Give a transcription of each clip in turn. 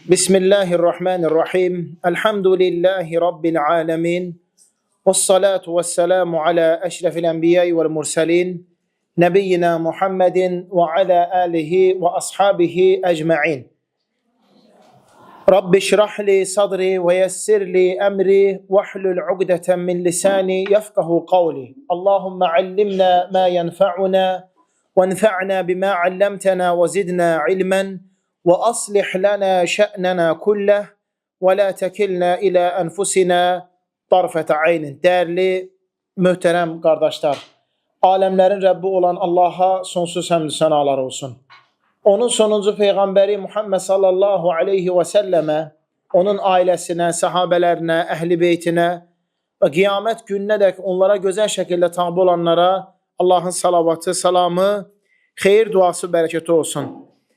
Bismillahirrahmanirrahim. Elhamdülillahi Rabbil alemin. Vessalatu vesselamu ala eşrefil enbiyayı vel murselin. Nebiyyina Muhammedin ve ala alihi ve ashabihi ecma'in. Rabbi şrah sadri ve yessir li emri ve hlul ugdeten min lisani yefkahu kavli. Allahümme allimna ma yenfa'una ve enfa'na bima allamtana ve zidna ilmen. وَأَصْلِحْ لَنَا شَأْنَنَا كُلَّهِ وَلَا تَكِلْنَا إِلَى أَنْفُسِنَا طَرْفَةَ عَيْنٍ. Değerli, möhtərəm qardaşlar, aləmlərin Rəbbi olan Allaha sonsuz həmd sənalar olsun. Onun sonuncu Peyğəmbəri Muhammed sallallahu aleyhi və səlləmə, onun ailəsinə, sahabələrinə, əhl-i beytinə və qiyamət gününədək onlara gözəl şəkildə tabi olanlara Allahın salavatı, salamı, xeyir duası, bərəkəti olsun.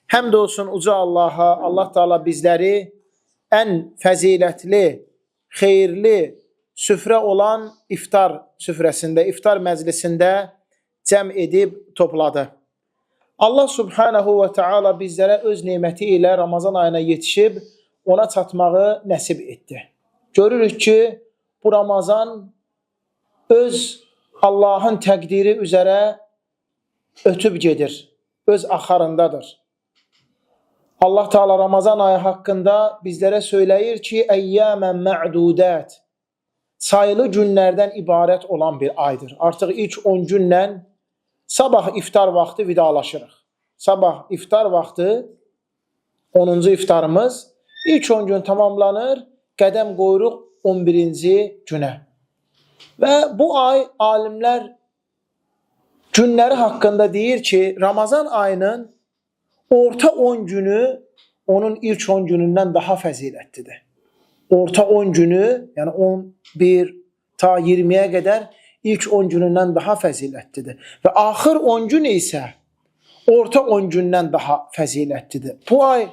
Həmd olsun uca Allaha, Allah Teala bizləri ən fəzilətli, xeyirli süfrə olan iftar süfrəsində, iftar məclisində cəm edib topladı. Allah Subhanahu və Teala bizlərə öz neməti ilə Ramazan ayına yetişib ona çatmağı nəsib etdi. Görürük ki, bu Ramazan öz Allahın təqdiri üzərə ötüb gedir, öz axarındadır. Allah Teala Ramazan ayı haqqında bizlərə söyləyir ki, əyyəmən mə'dudət, sayılı günlərdən ibarət olan bir aydır. Artıq ilk 10 günlə sabah iftar vaxtı vidalaşırıq. Sabah iftar vaxtı 10-cu iftarımız, ilk 10 gün tamamlanır, qədəm qoyuruq 11-ci günə. Və bu ay alimlər günləri haqqında deyir ki, Ramazan ayının orta 10 günü onun ilk 10 günündən daha fəzilətlidir. Orta 10 günü, yəni 11 ta 20-yə qədər ilk 10 günündən daha fəzilətlidir. Və axır 10 gün isə orta 10 gündən daha fəzilətlidir. Bu ay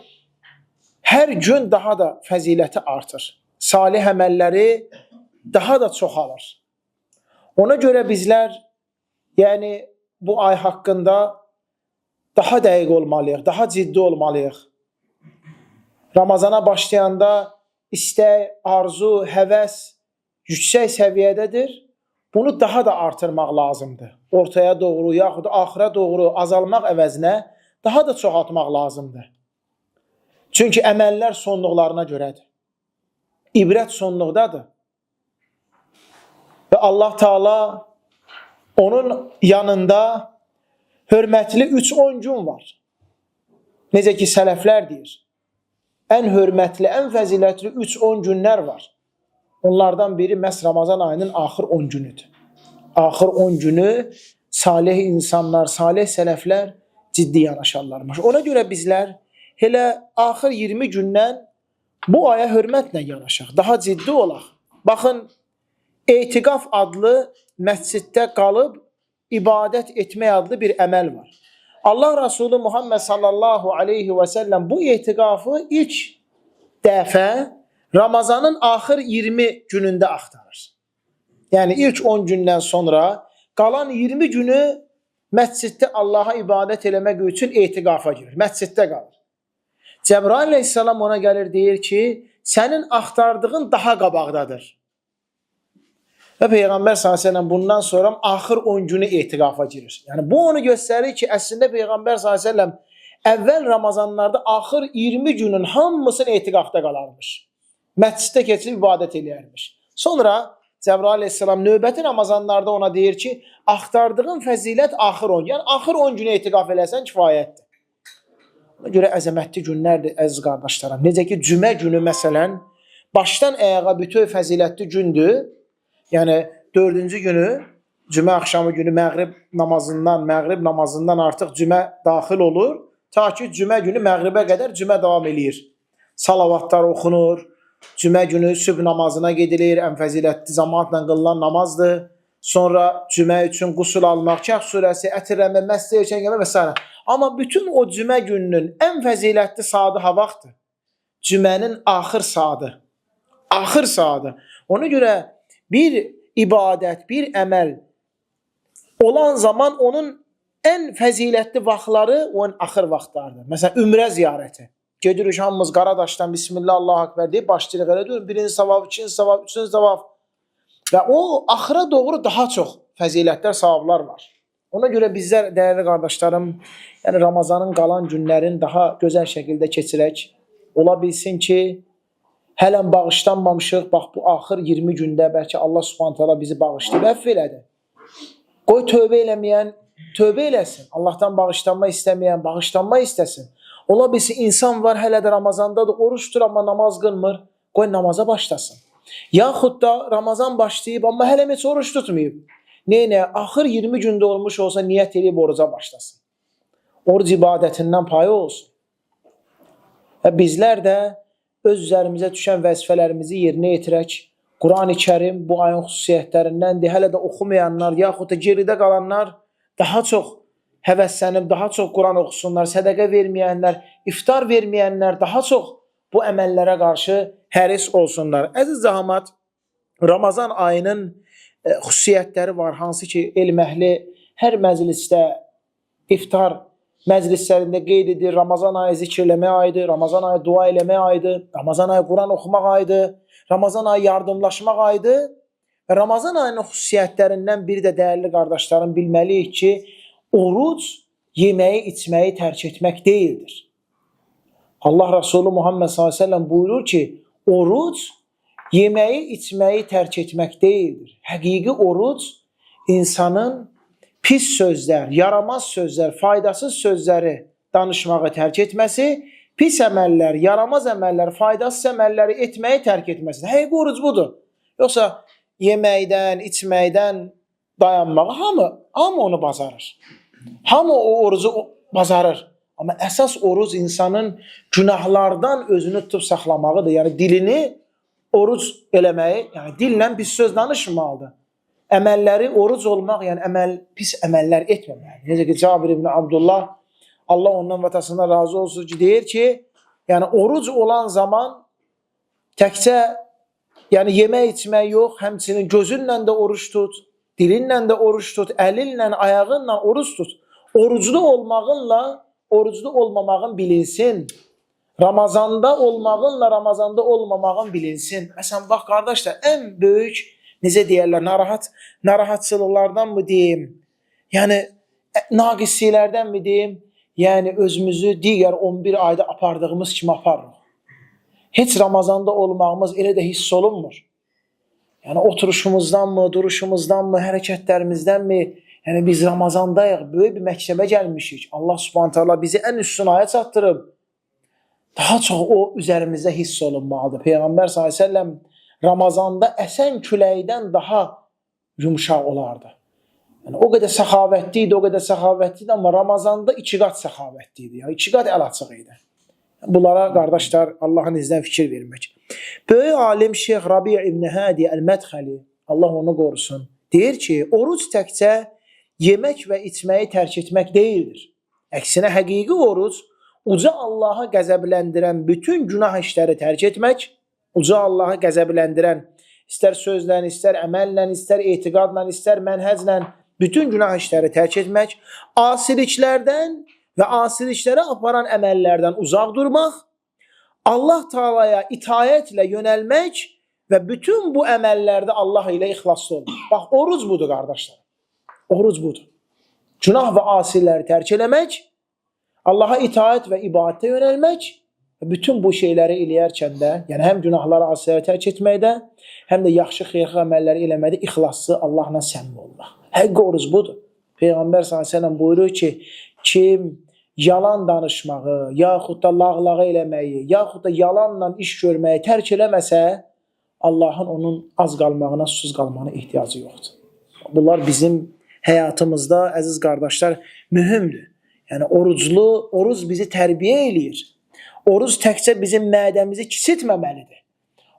hər gün daha da fəziləti artır. Salih əməlləri daha da çoxalır. Ona görə bizlər, yəni bu ay haqqında daha dəqiq olmalıyıq, daha ciddi olmalıyıq. Ramazana başlayanda istək, arzu, həvəs yüksək səviyyədədir. Bunu daha da artırmaq lazımdır. Ortaya doğru, yaxud axıra doğru azalmaq əvəzinə daha da çoxaltmaq lazımdır. Çünki əməllər sonluqlarına görədir. İbrət sonluqdadır. Və Allah Teala onun yanında hörmətli 3-10 gün var. Necə ki, sələflər deyir. Ən hörmətli, ən fəzilətli 3-10 günlər var. Onlardan biri məhz Ramazan ayının axır 10 günüdür. Axır 10 günü salih insanlar, salih sələflər ciddi yanaşarlarmış. Ona görə bizlər elə axır 20 gündən bu aya hörmətlə yanaşaq. Daha ciddi olaq. Baxın, etiqaf adlı məsciddə qalıb ibadət etmək adlı bir əməl var. Allah Resulü Muhammed sallallahu aleyhi və səlləm bu etiqafı ilk dəfə Ramazanın axır 20 günündə axtarır. Yəni ilk 10 gündən sonra qalan 20 günü məsciddə Allaha ibadət eləmək üçün etiqafa girir. Məsciddə qalır. Cəbrail əleyhissalam ona gəlir, deyir ki, sənin axtardığın daha qabaqdadır. Və Peyğəmbər s.ə.v bundan sonra axır 10 günü etiqafa girir. Yəni bu onu göstərir ki, əslində Peyğəmbər s.ə.v əvvəl Ramazanlarda axır 20 günün hamısını etiqafda qalarmış. Məsciddə keçib ibadət eləyərmiş. Sonra Cəbrail əleyhissalam növbəti Ramazanlarda ona deyir ki, axtardığın fəzilət axır 10. Yəni axır 10 günü etiqaf eləsən kifayətdir. Ona görə əzəmətli günlərdir əziz qardaşlarım. Necə ki, cümə günü məsələn başdan ayağa bütün fəzilətli gündür. Yəni 4-cü günü, cümə axşamı günü məğrib namazından artıq cümə daxil olur. Ta ki cümə günü məğribə qədər cümə davam eləyir. Salavatlar oxunur, cümə günü sübh namazına gedilir, ən fəzilətli cəmaatla qılınan namazdır. Sonra cümə üçün qusul almaq, Kəhf surəsi, ətirləmə, məscidə çəkmə və s. Amma bütün o cümə gününün ən fəzilətli saatı ha vaxtdır. Cümənin axır saatı. Axır saatı. Ona görə bir ibadət, bir əməl olan zaman onun ən fəzilətli vaxtları onun axır vaxtlardır. Məsələn, ümrə ziyarəti. gedirik hamımız Qaradaşdan Bismillah, Allahu Akbar deyib başlayırıq, elə deyil. Birinci savab, ikinci savab, üçüncü savab. Və o axıra doğru daha çox fəzilətlər, savablar var. Ona görə bizlər, dəyərli qardaşlarım, yəni Ramazanın qalan günlərini daha gözəl şəkildə keçirək. Ola bilsin ki, hələn bağışlanmamışıq. Bax, bu axır 20 gündə bəlkə Allah Subhanahu taala bizi bağışlayıb, əfv elədi. Qoy tövbə eləməyən tövbə eləsin. Allahdan bağışlanma istəməyən bağışlanma istəsin. Ola bilsin, insan var, hələ də Ramazandadır, oruç tutur, amma namaz qılmır. Qoy namaza başlasın. Yaxud da Ramazan başlayıb, amma hələ heç oruç tutmayıb. Neynə? Axır 20 gündə olmuş olsa, niyyət edib oruca başlasın. Oruc ibadətindən payı olsun. Və bizlər də öz üzərimizə düşən vəzifələrimizi yerinə yetirək. Quran-ı Kərim bu ayın xüsusiyyətlərindəndir. Hələ də oxumayanlar, yaxud da geridə qalanlar daha çox həvəslənib, daha çox Quran oxusunlar. Sədəqə verməyənlər, iftar verməyənlər daha çox bu əməllərə qarşı həris olsunlar. Əziz cəmaət, Ramazan ayının xüsusiyyətləri var. Hansı ki, elm əhli hər məclisdə, iftar məclislərində qeyd edir. Ramazan ayı zikirləmək ayıdır, Ramazan ayı dua eləmək ayıdır, Ramazan ayı Quran oxumaq ayıdır, Ramazan ayı yardımlaşmaq ayıdır. Və Ramazan ayının xüsusiyyətlərindən biri də dəyərli qardaşlarım bilməliyik ki, oruc yeməyi, içməyi tərk etmək deyildir. Allah Resulü Muhammed s.ə.v buyurur ki, oruc yeməyi, içməyi tərk etmək deyildir. Həqiqi oruc insanın pis sözlər, yaramaz sözlər, faydasız sözləri danışmağı tərk etməsi, pis əməllər, yaramaz əməllər, faydasız əməlləri etməyi tərk etməsidir. Həqiqi oruc budur. Yoxsa yeməkdən, içməkdən dayanmağı hamı onu bacarır. Hamı o orucu bacarır. Amma əsas oruc insanın günahlardan özünü tutub saxlamağıdır. Yəni dilini oruc eləməyi, yəni dillə pis söz danışmamalıdır. Əməlləri oruc olmaq, yəni pis əməllər etməməlidir. Necə ki, Cabir ibn Abdullah, Allah ondan və atasından razı olsun ki, deyir ki, yəni oruc olan zaman təkcə yəni yemək içmək yox, həmçinin gözünlə də oruç tut, dilinlə də oruç tut, əlinlə, ayağınla oruç tut. Oruclu olmağınla oruclu olmamağın bilinsin. Ramazanda olmağınla Ramazanda olmamağın bilinsin. Məsələn, bax qardaşlar, ən böyük, necə deyərlər, narahatçılıqlardan mı deyim, yəni naqisliklərdən mi deyim, yəni özümüzü digər 11 ayda apardığımız kimi aparırıq. Heç Ramazanda olmağımız elə də hiss olunmur. Yəni oturuşumuzdanmı, duruşumuzdanmı, hərəkətlərimizdən mi? Yəni biz Ramazandayıq, böyük bir məktəbə gəlmişik. Allah Subhanahu taala bizi ən üstün aya çatdırıb. Daha çox o üzərimizdə hiss olunmalıdır. Peyğəmbər s.ə.v Ramazanda əsən küləkdən daha yumuşaq olardı. Yəni o qədər səxavətli idi, o qədər səxavətli idi, amma Ramazanda 2 qat səxavətli idi. Yəni 2 qat əl açıq idi. Bunlara qardaşlar Allahın iznindən fikir vermək. Böyük alim Şeyx Rabi' ibn Hadi Əl-Mədxəli, Allah onu qorusun, deyir ki, oruc təkcə yemək və içməyi tərk etmək deyildir. Əksinə həqiqi oruc uca Allah'a qəzəbləndirən bütün günah işləri tərk etmək, uca Allah'a qəzəbləndirən istər sözlə, istər əməllə, istər etiqadla, istər mənhəclə bütün günah işləri tərk etmək, asiliklərdən və asiliklərə aparan əməllərdən uzaq durmaq, Allah Taalaya itayətlə yönəlmək və bütün bu əməllərdə Allah ilə ixlaslı olmaq. Bax, oruc budur qardaşlar. Oruc budur. Günah və asiləri tərk eləmək, Allaha itaət və ibadətə yönəlmək, bütün bu şeyləri eləyərkən də, yəni həm günahları, asiləri tərk etməkdə, həm də yaxşı xeyirli əməlləri eləməkdə ixlaslı, Allahla səmimi olmaq. Həqiqi oruc budur. Peyğəmbər s.ə.v buyurur ki, kim yalan danışmağı, yaxud da lağlağı eləməyi, yaxud da yalanla iş görməyi tərk eləməsə, Allahın onun az qalmağına, susuz qalmağına ehtiyacı yoxdur. Bunlar bizim həyatımızda, əziz qardaşlar, mühümdür. Yəni oruc bizi tərbiyə eləyir. Oruc təkcə bizim mədəmizi kiçiltməməlidir.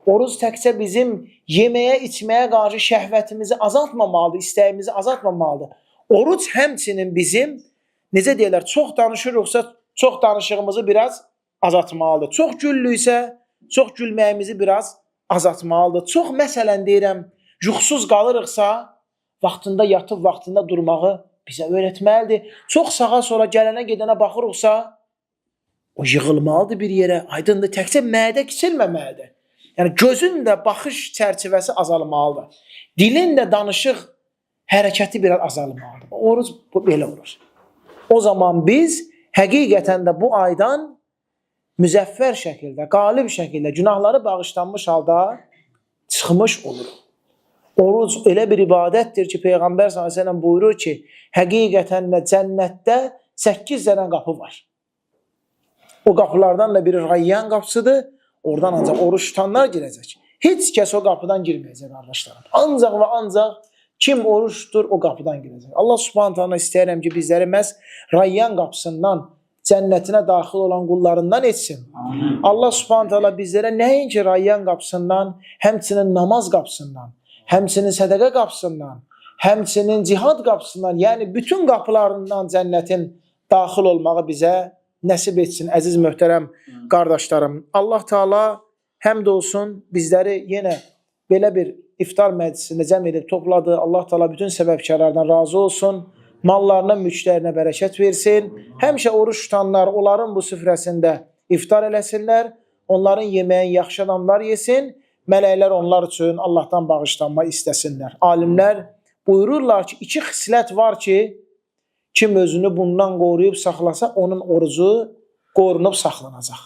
Oruc təkcə bizim yeməyə, içməyə qarşı şəhvətimizi azaltmamalıdır, istəyimizi azaltmamalıdır. Oruc həmçinin bizim, necə deyirlər, çox danışırıqsa, çox danışığımızı biraz azaltmalıdır. Çox güllüksə, çox gülməyimizi biraz azaltmalıdır. Çox məsələn deyirəm, yuxusuz qalırıqsa, vaxtında yatıb, vaxtında durmağı bizə öyrətməlidir. Çox sağa sola gələnə gedənə baxırıqsa, O yığılmalıdır bir yerə. Aydındır, təkcə mədə kiçilməməlidir. Yəni gözün də baxış çərçivəsi azalmalıdır. Dilin də danışıq hərəkəti biraz azalmalıdır. Oruc belə olur. O zaman biz həqiqətən də bu aydan müzəffər şəkildə, qalib şəkildə günahları bağışlanmış halda çıxmış oluruq. Oruc elə bir ibadətdir ki, Peyğəmbər s.ə.v buyurur ki, həqiqətən də cənnətdə 8 dənə qapı var. O qapılardan da biri Rayyan qapısıdır. Oradan ancaq oruç tutanlar girəcək. Heç kəs o qapıdan girməyəcək, qardaşlarım. Ancaq və ancaq kim oruç tutur, o qapıdan girəcək. Allah subhanət hala istəyirəm ki, bizləri məhz Rayyan qapısından, cənnətinə daxil olan qullarından etsin. Amin. Allah subhanət hala bizlərə nəinki Rayyan qapısından, həmçinin namaz qapısından, həmçinin sədəqə qapısından, həmçinin cihad qapısından, yəni bütün qapılarından cənnətin daxil olmağı bizə nəsib etsin, əziz möhtərəm qardaşlarım. Allah Teala həmd olsun bizləri yenə belə bir iftar məclisində cəm edib topladı. Allah Teala bütün səbəbkarlardan razı olsun. Mallarına, mülklərinə bərəkət versin. Həmişə oruç tutanlar onların bu süfrəsində iftar eləsinlər. Onların yeməyin yaxşı adamlar yesin. Mələklər onlar üçün Allahdan bağışlanma istəsinlər. Alimlər buyururlar ki, 2 xislət var ki, kim özünü bundan qoruyub saxlasa, onun orucu qorunub saxlanacaq.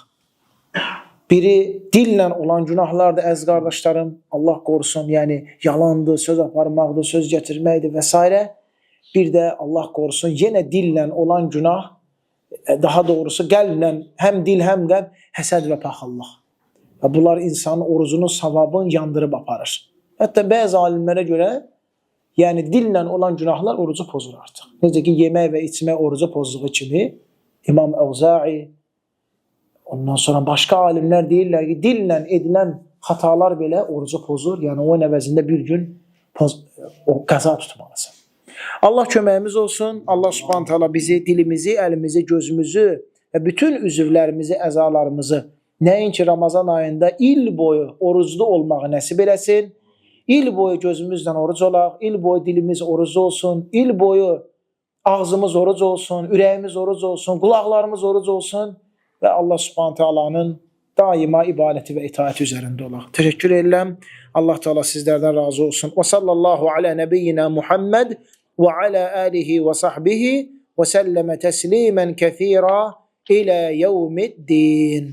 Biri dillə olan günahlardır, əziz qardaşlarım, Allah qorusun, yəni yalandır, söz aparmaqdır, söz gətirməkdir və s. Bir də Allah qorusun, yenə dillə olan günah, daha doğrusu qəlblə, həm dil, həm qəlb, həsəd və paxıllıq. Və bunlar insanın orucunun savabını yandırıb aparır. Hətta bəzi alimlərə görə, yəni dillə olan günahlar orucu pozur artıq. Necə ki, yemək və içmək orucu pozduğu kimi İmam Əvza'i, ondan sonra başqa alimlər deyirlər ki, dillə edilən xatalar belə orucu pozur. Yəni o əvəzində bir gün o qəza tutmalısan. Allah köməyimiz olsun. Allah subhanət hala bizi, dilimizi, əlimizi, gözümüzü və bütün üzvlərimizi, əzalarımızı nəinki Ramazan ayında il boyu oruclu olmağı nəsib eləsin. İl boyu gözümüzdən oruc olaq, il boyu dilimiz oruclu olsun, il boyu ağzımız oruc olsun, ürəyimiz oruc olsun, qulaqlarımız oruc olsun və Allah subhanət halanın daima ibadəti və itaəti üzərində olaq. Təşəkkür edirəm. Allah Teala sizlərdən razı olsun. Və sallallahu alə nəbiyyina Muhammed və alə alihi və sahbihi və səlləmə təslimən kəthira ilə yevmiddin.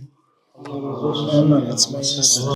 Allah razı olsun.